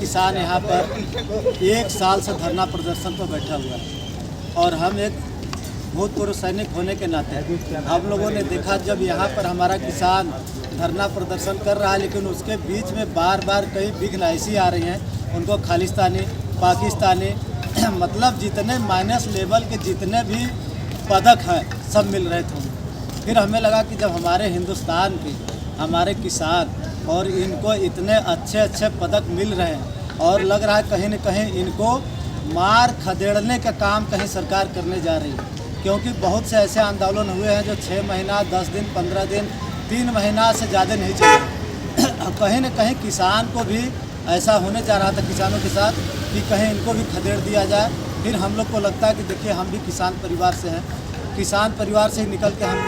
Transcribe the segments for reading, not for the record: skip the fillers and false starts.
किसान यहाँ पर 1 साल से धरना प्रदर्शन पर बैठा हुआ है और हम एक भूतपूर्व सैनिक होने के नाते हम लोगों ने देखा जब यहाँ पर हमारा किसान धरना प्रदर्शन कर रहा है, लेकिन उसके बीच में बार बार कई विघ्न ऐसी आ रही हैं उनको खालिस्तानी, पाकिस्तानी मतलब जितने माइनस लेवल के जितने भी पदक हैं सब मिल रहे थे। फिर हमें लगा कि जब हमारे हिंदुस्तान के हमारे किसान और इनको इतने अच्छे अच्छे पदक मिल रहे हैं और लग रहा है कहीं न कहीं इनको मार खदेड़ने का काम कहीं सरकार करने जा रही है, क्योंकि बहुत से ऐसे आंदोलन हुए हैं जो 6 महीना, 10 दिन, 15 दिन, 3 महीना से ज़्यादा नहीं चले। कहीं न कहीं किसान को भी ऐसा होने जा रहा था किसानों के साथ कि कहीं इनको भी खदेड़ दिया जाए। फिर हम लोग को लगता है कि देखिए हम भी किसान परिवार से हैं, किसान परिवार से ही निकल के हम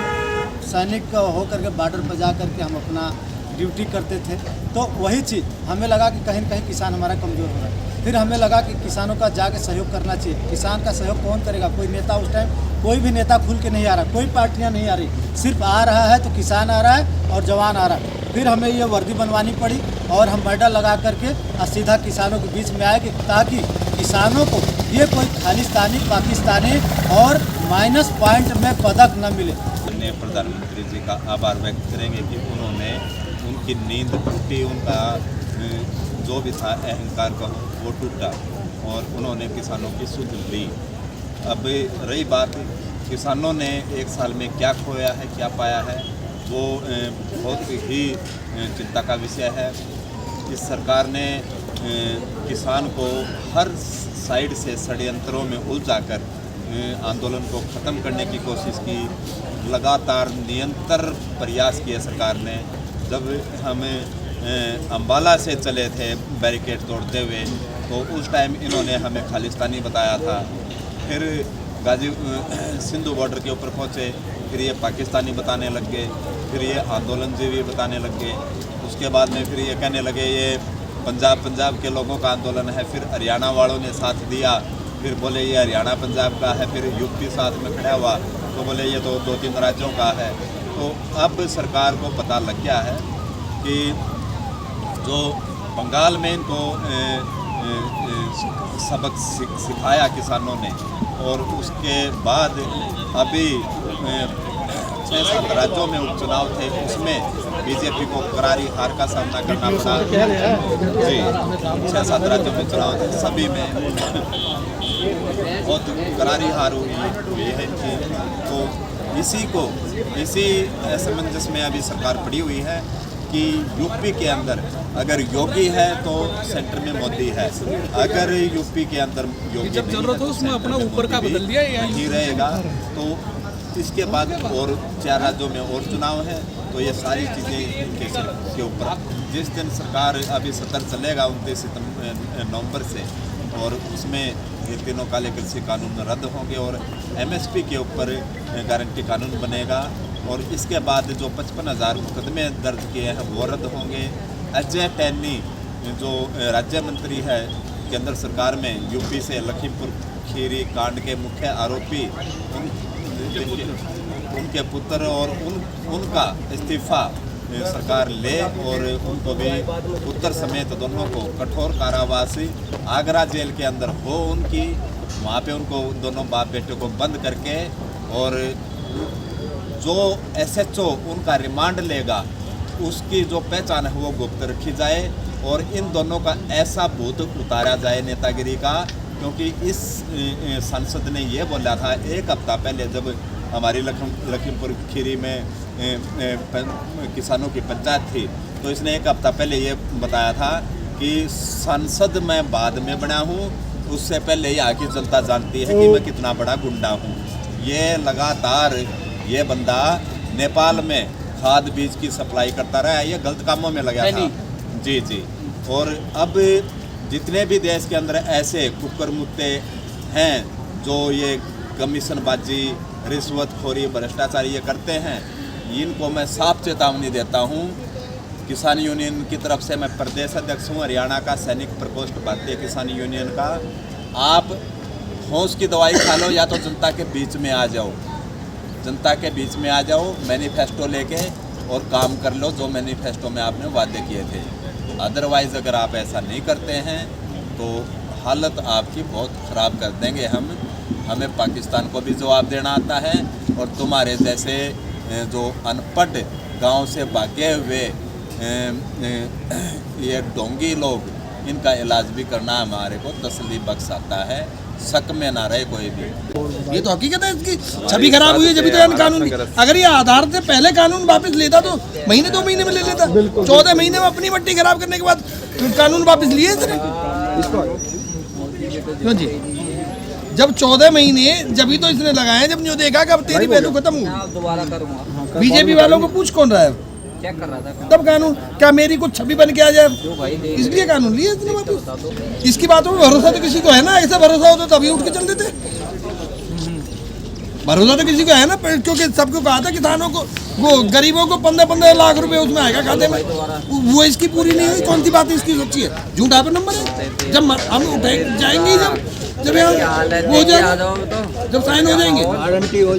सैनिक होकर के बॉर्डर पर जा कर के हम अपना ड्यूटी करते थे। तो वही चीज़ हमें लगा कि कहीं न कहीं किसान हमारा कमज़ोर हो रहा है। फिर हमें लगा कि किसानों का जाके सहयोग करना चाहिए। किसान का सहयोग कौन करेगा? कोई नेता उस टाइम कोई भी नेता खुल के नहीं आ रहा, कोई पार्टियां नहीं आ रही, सिर्फ आ रहा है तो किसान आ रहा है और जवान आ रहा है। फिर हमें ये वर्दी बनवानी पड़ी और हम मेडल लगा करके सीधा किसानों के बीच में आए कि ताकि किसानों को ये कोई खालिस्तानी, पाकिस्तानी और माइनस पॉइंट में पदक न मिले। प्रधानमंत्री जी का आभार व्यक्त करेंगे कि उन्होंने उनकी नींद टूटी, उनका जो भी था अहंकार का वो टूटा और उन्होंने किसानों की सुध ली। अब रही बात किसानों ने 1 साल में क्या खोया है, क्या पाया है, वो बहुत ही चिंता का विषय है। इस सरकार ने किसान को हर साइड से षड्यंत्रों में उलझाकर आंदोलन को ख़त्म करने की कोशिश की। लगातार निरंतर प्रयास किए सरकार ने। जब हम अम्बाला से चले थे बैरिकेड तोड़ते हुए तो उस टाइम इन्होंने हमें खालिस्तानी बताया था। फिर गाजी सिंधु बॉर्डर के ऊपर पहुँचे, फिर ये पाकिस्तानी बताने लग गए, फिर ये आंदोलन जीवी बताने लग गए। उसके बाद में फिर ये कहने लगे ये पंजाब के लोगों का आंदोलन है। फिर हरियाणा वालों ने साथ दिया, फिर बोले ये हरियाणा पंजाब का है। फिर यूपी साथ में खड़ा हुआ तो बोले ये तो 2-3 राज्यों का है। तो अब सरकार को पता लग गया है कि जो बंगाल में इनको सबक सिखाया किसानों ने और उसके बाद अभी 6-7 राज्यों में उपचुनाव थे, उसमें बीजेपी को करारी हार का सामना करना पड़ा। जी 6-7 राज्यों में चुनाव थे, सभी में बहुत करारी हार हुई है इनकी। तो इसी असमंजस में अभी सरकार पड़ी हुई है कि यूपी के अंदर अगर योगी है तो सेंटर में मोदी है, अगर यूपी के अंदर योगी जब जरूरत हो उसमें अपना ऊपर का बदल दिया नहीं रहेगा। तो इसके बाद और 4 राज्यों में और चुनाव है, तो ये सारी चीज़ें इनके सिर के ऊपर। जिस दिन सरकार अभी सत्र चलेगा 29 नवंबर से, और उसमें ये तीनों काले कृषि कानून रद्द होंगे और MSP के ऊपर गारंटी कानून बनेगा। और इसके बाद जो 55,000 मुकदमे दर्ज किए हैं वो रद्द होंगे। अजय टैनी जो राज्य मंत्री है केंद्र सरकार में, यूपी से लखीमपुर खीरी कांड के मुख्य आरोपी, उनके पुत्र और उनका इस्तीफा सरकार ले और उनको भी पुत्र समेत दोनों को कठोर कारावासी आगरा जेल के अंदर हो उनकी, वहाँ पे उनको दोनों बाप बेटे को बंद करके और जो SHO उनका रिमांड लेगा उसकी जो पहचान है वो गुप्त रखी जाए और इन दोनों का ऐसा भूत उतारा जाए नेतागिरी का। क्योंकि इस सांसद ने ये बोला था 1 हफ्ता पहले जब हमारी लखीमपुर खीरी में किसानों की पंचायत थी, तो इसने 1 हफ्ता पहले ये बताया था कि सांसद मैं बाद में बना हूँ, उससे पहले यहाँ की जनता जानती है कि मैं कितना बड़ा गुंडा हूँ। ये लगातार ये बंदा नेपाल में खाद बीज की सप्लाई करता रहा, ये गलत कामों में लगा था। जी। और अब जितने भी देश के अंदर ऐसे कुकर मुत्ते हैं जो ये कमीशनबाजी, रिश्वतखोरी, भ्रष्टाचार ये करते हैं, इनको मैं साफ चेतावनी देता हूँ। किसान यूनियन की तरफ से मैं प्रदेश अध्यक्ष हूँ हरियाणा का, सैनिक प्रकोष्ठ भारतीय किसान यूनियन का। आप होश की दवाई खा लो या तो जनता के बीच में आ जाओ, जनता के बीच में आ जाओ, मैनिफेस्टो लेके और काम कर लो जो मैनिफेस्टो में आपने वादे किए थे। अदरवाइज़ अगर आप ऐसा नहीं करते हैं तो हालत आपकी बहुत ख़राब कर देंगे हम। हमें पाकिस्तान को भी जवाब देना आता है और तुम्हारे जैसे जो अनपढ़ गांव से भागे हुए ये ढोंगी लोग, इनका इलाज भी करना हमारे को तसल्ली बख्श आता है। शक में ना रहे कोई भी। ये तो हकीकत है, इसकी छवि खराब हुई है जब तो कानून। अगर ये आधार से पहले कानून वापस लेता तो महीने 2 महीने में ले लेता। 14 महीने में अपनी मट्टी खराब करने के बाद कानून वापस लिए इसने। क्यों जी? जब 14 महीने जब ही तो इसने लगाए, जब जो देखा कि अब तेरी वैल्यू खत्म हुई। दोबारा करूँगा। बीजेपी वालों को पूछ कौन रहा है? चेक कर रहा था तब कानून क्या मेरी कुछ छवि बन के आ जाए, जो भाई देख इसलिए कानून लिए इसने वापस। इसकी बातों में भरोसा तो किसी को है ना, ऐसा भरोसा हो तो तभी उठ के चल देते। भरोसा तो किसी को है ना, क्योंकि सबको कहा था किसानों को, वो गरीबों को 15-15 लाख रुपए उसमें आएगा खाते में। वो इसकी पूरी नहीं हुई। कौन सी बात इसकी सच्ची है? झूठा पे नंबर है। जब हम उठे जाएंगे, जब यहाँ वो हो जाएगा, जब साइन हो जाएंगे, गारंटी हो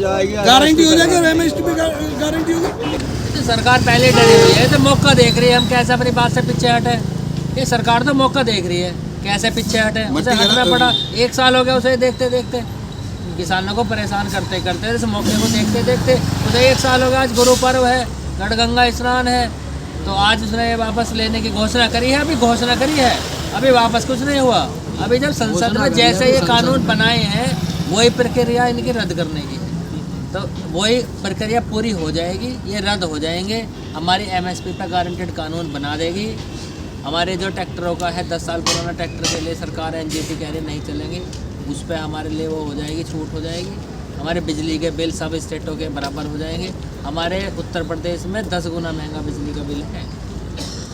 जाएगी और एमएसपी पे गारंटी होगी। सरकार पहले डरी हुई है, तो मौका देख रही है हम कैसे अपनी बात से पीछे हटे। ये सरकार तो मौका देख रही है कैसे पीछे हटे। उसे हटना पड़ा, 1 साल हो गया उसे देखते देखते, किसानों को परेशान करते करते, इस मौके को देखते देखते उसे 1 साल हो गया। आज गुरु पर्व है, गढ़गंगा स्नान है, तो आज उसने वापस लेने की घोषणा करी है। अभी घोषणा करी है, अभी वापस कुछ नहीं हुआ। अभी जब संसद में जैसे ये कानून बनाए हैं, वही प्रक्रिया इनकी रद्द करने की, तो वही प्रक्रिया पूरी हो जाएगी, ये रद्द हो जाएंगे। हमारी एमएसपी पर गारंटेड कानून बना देगी। हमारे जो ट्रैक्टरों का है 10 साल पुराना ट्रैक्टर के लिए सरकार एनजीटी कह रही नहीं चलेंगे, उस पर हमारे लिए वो हो जाएगी, छूट हो जाएगी। हमारे बिजली के बिल सब स्टेटों के बराबर हो जाएंगे। हमारे उत्तर प्रदेश में 10 गुना महंगा बिजली का बिल है।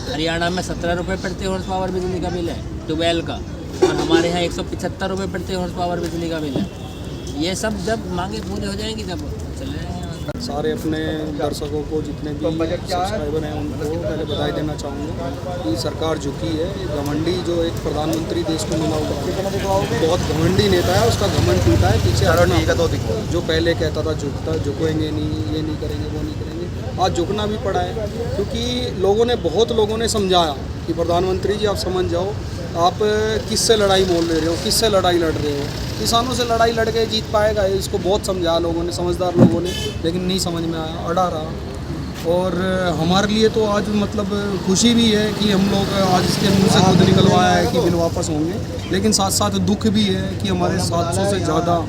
हरियाणा में 17 रुपये प्रति हॉर्स पावर बिजली का बिल है ट्यूबवेल का, और हमारे यहाँ 175 रुपये प्रति हॉर्स पावर बिजली का बिल है। ये सब जब मांगे पूरी हो जाएंगी तब चले जाएंगे। सारे अपने दर्शकों को, जितने भी सब्सक्राइबर हैं, उनको पहले बधाई देना चाहूँगा कि सरकार झुकी है। घमंडी जो एक प्रधानमंत्री देश को मिला हुआ है, बहुत घमंडी नेता है, उसका घमंड टूटा है। पीछे जो पहले कहता था झुकेंगे नहीं, ये नहीं करेंगे, वो नहीं करेंगे, आज झुकना भी पड़ा है। क्योंकि बहुत लोगों ने समझाया कि प्रधानमंत्री जी आप समझ जाओ, आप किससे लड़ाई मोल ले रहे हो, किससे लड़ाई लड़ रहे हो, किसानों से लड़ाई लड़ के जीत पाएगा। इसको बहुत समझाया लोगों ने, समझदार लोगों ने, लेकिन नहीं समझ में आया, अड़ा रहा। और हमारे लिए तो आज मतलब खुशी भी है कि हम लोग आज इसके मुंह से खुद निकलवाया है कि बिल वापस होंगे, लेकिन साथ साथ दुख भी है कि हमारे 700 से ज़्यादा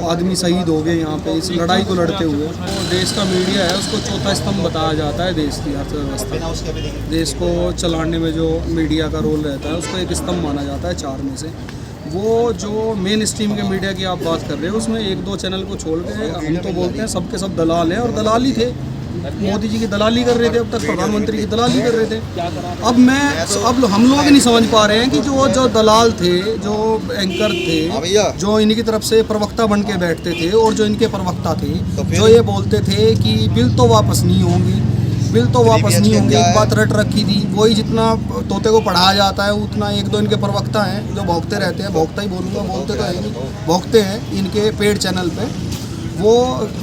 आदमी शहीद हो गए यहाँ पे इस लड़ाई को लड़ते हुए। तो देश का मीडिया है, उसको चौथा स्तंभ बताया जाता है देश की अर्थव्यवस्था। देश को चलाने में जो मीडिया का रोल रहता है, उसको एक स्तंभ माना जाता है 4 में से। वो जो मेन स्ट्रीम के मीडिया की आप बात कर रहे हो, उसमें 1-2 चैनल को छोड़ के हम तो बोलते हैं सबके सब दलाल हैं, और दलाल ही थे। मोदी जी की दलाली कर रहे थे, अब तक प्रधानमंत्री की दलाली कर रहे थे। अब हम लोग नहीं समझ पा रहे हैं कि जो दलाल थे, जो एंकर थे, जो इनकी तरफ से प्रवक्ता बन के बैठते थे, और जो इनके प्रवक्ता थे, जो ये बोलते थे कि बिल तो वापस नहीं होंगी, बिल तो वापस नहीं होंगे, एक बात रट रखी थी। वही जितना तोते को पढ़ाया जाता है, उतना 1-2 इनके प्रवक्ता हैं जो भौंकते रहते हैं, भौंकता ही बोलूँगा, बोलते तो है नहीं, भौंकते हैं इनके पेड चैनल पे, वो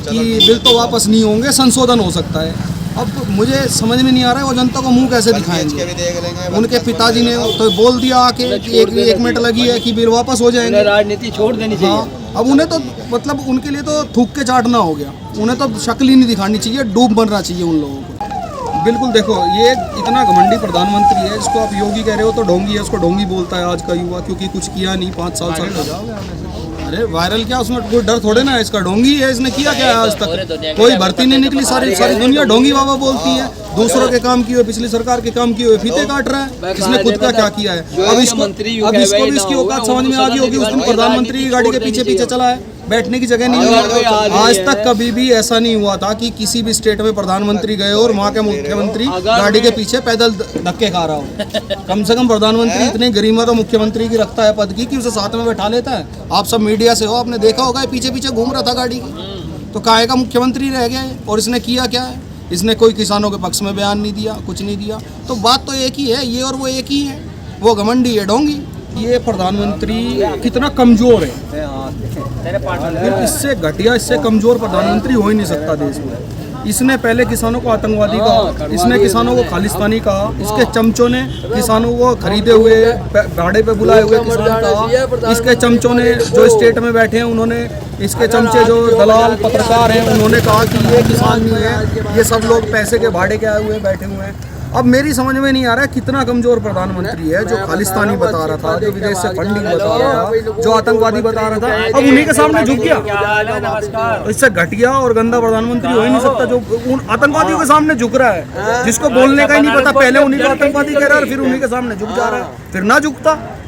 कि बिल तो वापस नहीं होंगे, संशोधन हो सकता है। अब मुझे समझ में नहीं आ रहा है वो जनता को मुंह कैसे दिखाएंगे। उनके पिताजी ने तो बोल दिया आके कि 1 मिनट लगी है कि बिल वापस हो जाएंगे, राजनीति छोड़ देनी चाहिए। अब उन्हें तो मतलब उनके लिए तो थूक के चाटना हो गया, उन्हें तो शक्ल ही नहीं दिखानी चाहिए, डूब बनना चाहिए उन लोगों को। बिल्कुल देखो, ये इतना घमंडी प्रधानमंत्री है, जिसको आप योगी कह रहे हो तो ढोंगी है, उसको ढोंगी बोलता है आज का युवा, क्योंकि कुछ किया नहीं 5 साल तक। अरे वायरल क्या, उसमें कोई डर थोड़े ना है, इसका ढोंगी है, इसने किया क्या है आज तक? कोई भर्ती नहीं निकली, सारी दुनिया ढोंगी बाबा बोलती है। दूसरों के काम किए हुए, पिछली सरकार के काम किए हुए फीते काट रहा है, इसने खुद का क्या किया है? अब इसको भी इसकी औकात समझ में आ गई होगी। उस दिन प्रधानमंत्री की गाड़ी के पीछे पीछे चला है, बैठने की जगह नहीं है। आज तक कभी भी ऐसा नहीं हुआ था कि किसी भी स्टेट में प्रधानमंत्री गए और वहाँ के मुख्यमंत्री गाड़ी के पीछे पैदल धक्के खा रहा हो। कम से कम प्रधानमंत्री इतनी गरिमा तो मुख्यमंत्री की रखता है पद की, कि उसे साथ में बैठा लेता है। आप सब मीडिया से हो, आपने देखा होगा पीछे पीछे घूम रहा था गाड़ी की, तो काहे का मुख्यमंत्री रह गया है? और इसने किया क्या है? इसने कोई किसानों के पक्ष में बयान नहीं दिया, कुछ नहीं दिया। तो बात तो एक ही है, ये और वो एक ही है, वो घमंडी है, ढोंगी। ये प्रधानमंत्री कितना कमज़ोर है, इससे घटिया, इससे कमज़ोर प्रधानमंत्री हो ही नहीं सकता देश में। इसने पहले किसानों को आतंकवादी कहा, इसने किसानों को खालिस्तानी कहा, इसके चमचों ने किसानों को खरीदे हुए भाड़े पे बुलाए हुए किसान कहा, इसके चमचों ने जो स्टेट में बैठे हैं उन्होंने, इसके चमचे जो दलाल पत्रकार हैं उन्होंने कहा कि ये किसान नहीं है, ये सब लोग पैसे के भाड़े के आए हुए बैठे हुए हैं। अब मेरी समझ में नहीं आ रहा है कितना कमजोर प्रधानमंत्री है, जो खालिस्तानी बता रहा था, जो विदेश से फंडिंग बता रहा था, जो आतंकवादी बता रहा था, अब उन्हीं के सामने झुक गया। इससे घटिया और गंदा प्रधानमंत्री हो ही नहीं सकता जो उन आतंकवादियों के सामने झुक रहा है, जिसको बोलने का ही नहीं पता, पहले उन्हीं को आतंकवादी कह रहा है और फिर उन्हीं के सामने झुक जा रहा है, फिर ना झुकता।